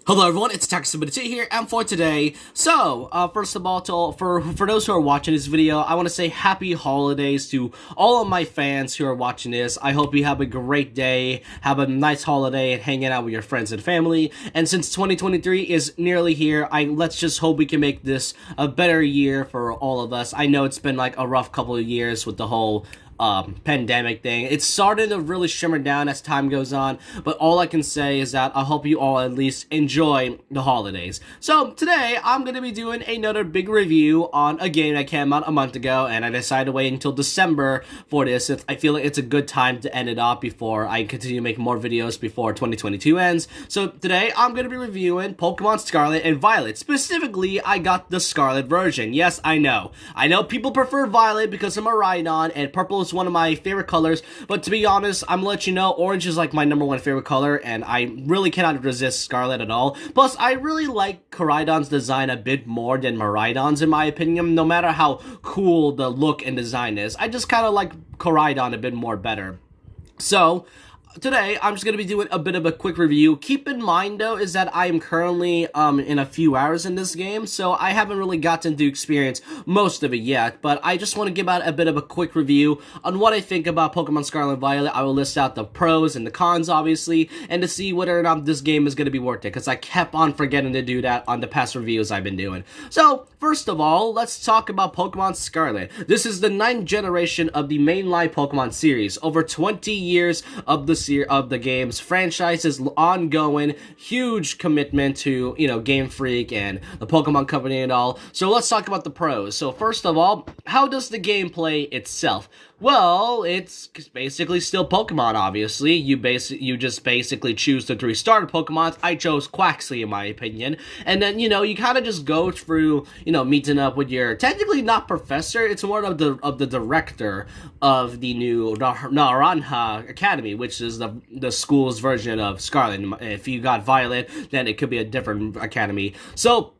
Hello everyone, it's Taxibity here, and for today, first of all, for those who are watching this video, I want to say happy holidays to all of my fans who are watching this. I hope you have a great day, have a nice holiday, and hanging out with your friends and family. And since 2023 is nearly here, let's just hope we can make this a better year for all of us. I know it's been like a rough couple of years with the whole pandemic thing. It's starting to really shimmer down as time goes on, but all I can say is that I hope you all at least enjoy the holidays. So today I'm going to be doing another big review on a game that came out a month ago, and I decided to wait until December for this. I feel like it's a good time to end it off before I continue making more videos before 2022 ends. So today I'm going to be reviewing Pokemon Scarlet and Violet. Specifically, I got the Scarlet version. Yes, I know people prefer Violet because of Koraidon, and purple is one of my favorite colors, but to be honest, I'm gonna let you know, orange is like my #1 favorite color, and I really cannot resist Scarlet at all. Plus, I really like Koraidon's design a bit more than Miraidon's in my opinion, no matter how cool the look and design is. I just kind of like Koraidon a bit more better. So, today, I'm just going to be doing a bit of a quick review. Keep in mind, though, is that I am currently in a few hours in this game, so I haven't really gotten to experience most of it yet, but I just want to give out a bit of a quick review on what I think about Pokemon Scarlet and Violet. I will list out the pros and the cons, obviously, and to see whether or not this game is going to be worth it, because I kept on forgetting to do that on the past reviews I've been doing. So, first of all, let's talk about Pokemon Scarlet. This is the 9th generation of the mainline Pokemon series. Over 20 years of the game's franchise is ongoing, huge commitment to, Game Freak and the Pokemon Company and all. So let's talk about the pros. So first of all, how does the game play itself? Well, it's basically still Pokemon, obviously. You just basically choose the 3 starter Pokemons. I chose Quaxly, in my opinion. And then, you kind of just go through, meeting up with your, technically not professor, it's more of the director of the new Naranja Academy, which is the school's version of Scarlet. If you got Violet, then it could be a different academy. So,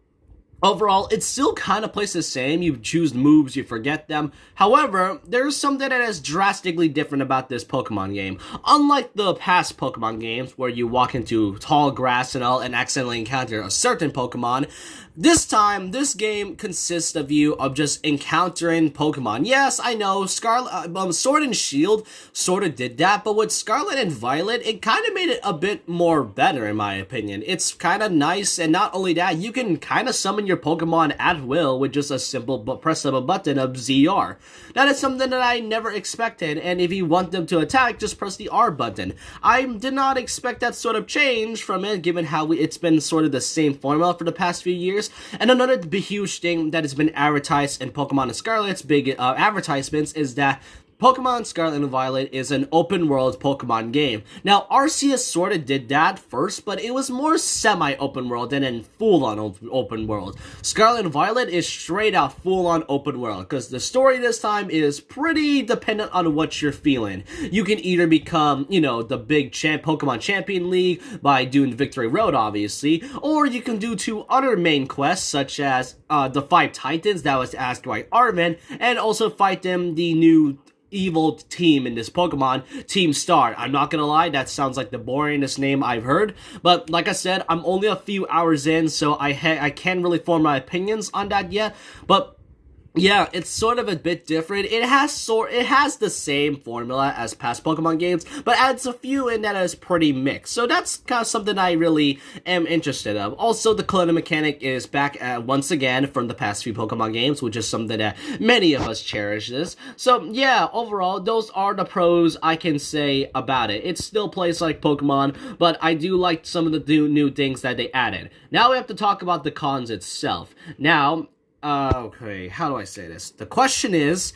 overall, it still kind of plays the same. You choose moves, you forget them. However, there's something that is drastically different about this Pokemon game. Unlike the past Pokemon games, where you walk into tall grass and all and accidentally encounter a certain Pokemon, this time, this game consists of you just encountering Pokemon. Yes, I know, Sword and Shield sort of did that, but with Scarlet and Violet, it kind of made it a bit more better, in my opinion. It's kind of nice, and not only that, you can kind of summon your Pokemon at will with just a simple press of a button of ZR. That is something that I never expected, and if you want them to attack, just press the R button. I did not expect that sort of change from it, given how it's been sort of the same formula for the past few years. And another huge thing that has been advertised in Pokemon Scarlet's big advertisements is that Pokemon Scarlet and Violet is an open-world Pokemon game. Now, Arceus sort of did that first, but it was more semi-open world than in full-on open world. Scarlet and Violet is straight-out full-on open world, because the story this time is pretty dependent on what you're feeling. You can either become, the big Pokemon Champion League by doing Victory Road, obviously, or you can do 2 other main quests, such as the 5 Titans that was asked by Armin, and also fight them the new evil team in this Pokemon, Team Star. I'm not gonna lie, that sounds like the boringest name I've heard, but like I said, I'm only a few hours in, so I can't really form my opinions on that yet, but yeah, it's sort of a bit different. It has the same formula as past Pokemon games, but adds a few in that is pretty mixed. So that's kind of something I really am interested in. Also, the clone mechanic is back once again from the past few Pokemon games, which is something that many of us cherishes. So yeah, overall, those are the pros I can say about it. It still plays like Pokemon, but I do like some of the new things that they added. Now we have to talk about the cons itself. Now, okay, how do I say this? The question is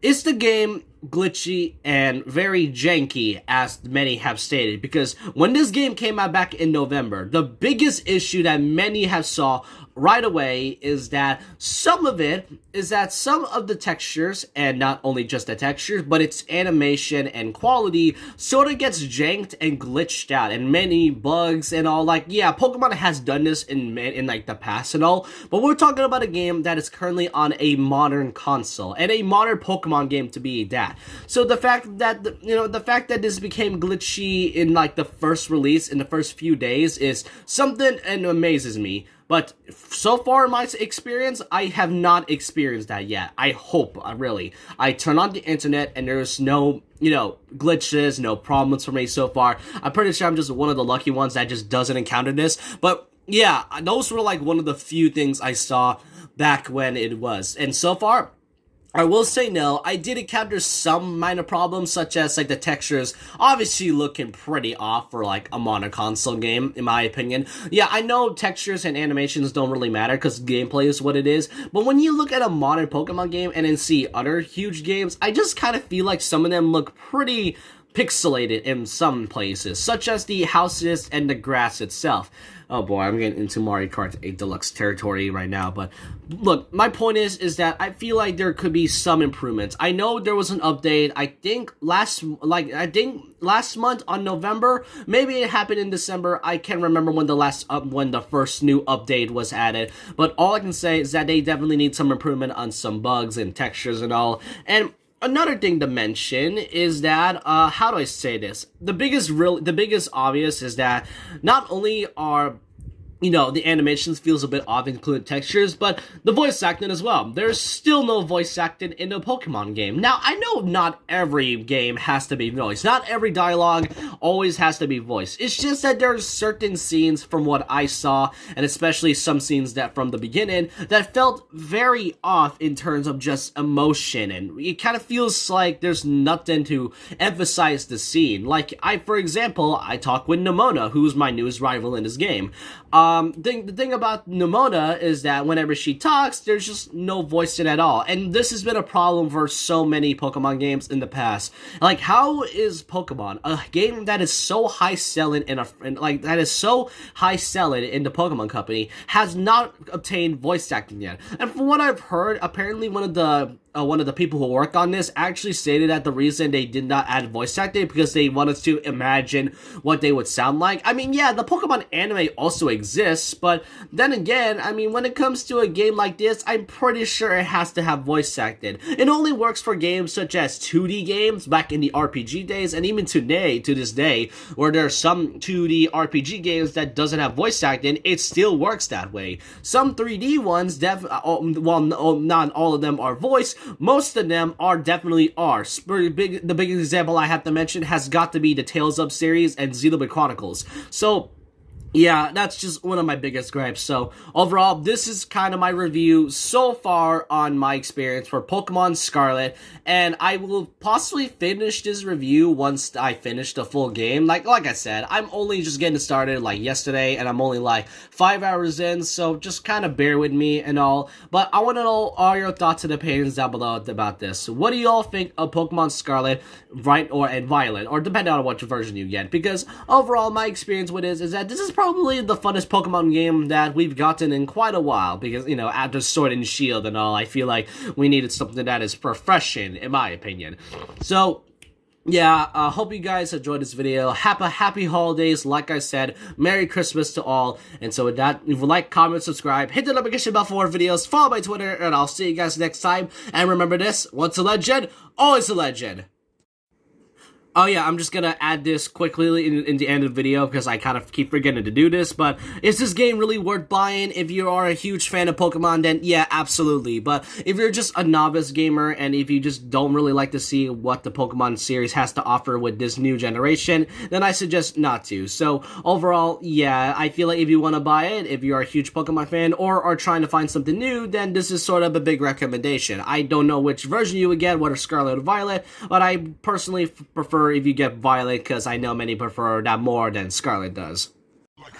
the game glitchy and very janky, as many have stated? Because when this game came out back in November, the biggest issue that many have saw right away is that some of the textures, and not only just the textures, but its animation and quality sort of gets janked and glitched out, and many bugs and all. Like, yeah, Pokemon has done this in like the past and all, but we're talking about a game that is currently on a modern console, and a modern Pokemon game to be that. that. So the fact that the fact that this became glitchy in like the first release in the first few days is something and amazes me. But so far in my experience, I have not experienced that yet. I hope, really. I turn on the internet and there's no, glitches, no problems for me so far. I'm pretty sure I'm just one of the lucky ones that just doesn't encounter this. But yeah, those were like one of the few things I saw back when it was. And so far, I will say no, I did encounter some minor problems, such as, like, the textures obviously looking pretty off for, like, a modern console game, in my opinion. Yeah, I know textures and animations don't really matter, because gameplay is what it is, but when you look at a modern Pokemon game and then see other huge games, I just kind of feel like some of them look pretty pixelated in some places, such as the houses and the grass itself. Oh boy, I'm getting into Mario Kart 8 Deluxe territory right now, but look, my point is that I feel like there could be some improvements. I know there was an update, I think last month on November, maybe it happened in December, I can't remember when the first new update was added, but all I can say is that they definitely need some improvement on some bugs and textures and all, and another thing to mention is that, how do I say this? The biggest obvious is that not only are the animations feels a bit off, including textures, but the voice acting as well. There's still no voice acting in a Pokemon game. Now, I know not every game has to be voiced. Not every dialogue always has to be voiced. It's just that there's certain scenes from what I saw, and especially some scenes that from the beginning, that felt very off in terms of just emotion, and it kind of feels like there's nothing to emphasize the scene. Like, for example, I talk with Nemona, who's my newest rival in this game. The thing about Nemona is that whenever she talks, there's just no voice in it at all. And this has been a problem for so many Pokemon games in the past. Like, how is Pokemon, a game that is so high selling in the Pokemon Company, has not obtained voice acting yet? And from what I've heard, apparently one of the people who worked on this actually stated that the reason they did not add voice acting because they wanted to imagine what they would sound like. I mean, yeah, the Pokemon anime also exists, but then again, I mean, when it comes to a game like this, I'm pretty sure it has to have voice acting. It only works for games such as 2D games back in the RPG days, and even today, to this day, where there are some 2D RPG games that doesn't have voice acting, it still works that way. Some 3D ones, not all of them are voiced, most of them definitely are. The big example I have to mention has got to be the Tales of series and Xenoblade Chronicles. So, yeah, that's just one of my biggest gripes. So, overall, this is kind of my review so far on my experience for Pokemon Scarlet, and I will possibly finish this review once I finish the full game. Like I said, I'm only just getting started, like, yesterday, and I'm only, like, 5 hours in, so just kind of bear with me and all. But I want to know all your thoughts and opinions down below about this. What do you all think of Pokemon Scarlet, and Violet, or depending on what version you get? Because, overall, my experience with this is that this is probably the funnest Pokemon game that we've gotten in quite a while, because, after Sword and Shield and all, I feel like we needed something that is refreshing, in my opinion. So, yeah, hope you guys enjoyed this video. Happy holidays, like I said. Merry Christmas to all. And so with that, if you like, comment, subscribe, hit the notification bell for more videos, follow my Twitter, and I'll see you guys next time. And remember this, once a legend, always a legend. Oh yeah, I'm just gonna add this quickly in the end of the video because I kind of keep forgetting to do this, but is this game really worth buying? If you are a huge fan of Pokemon, then yeah, absolutely. But if you're just a novice gamer and if you just don't really like to see what the Pokemon series has to offer with this new generation, then I suggest not to. So overall, yeah, I feel like if you want to buy it, if you're a huge Pokemon fan or are trying to find something new, then this is sort of a big recommendation. I don't know which version you would get, whether Scarlet or Violet, but I personally prefer if you get Violet, because I know many prefer that more than Scarlet does. Like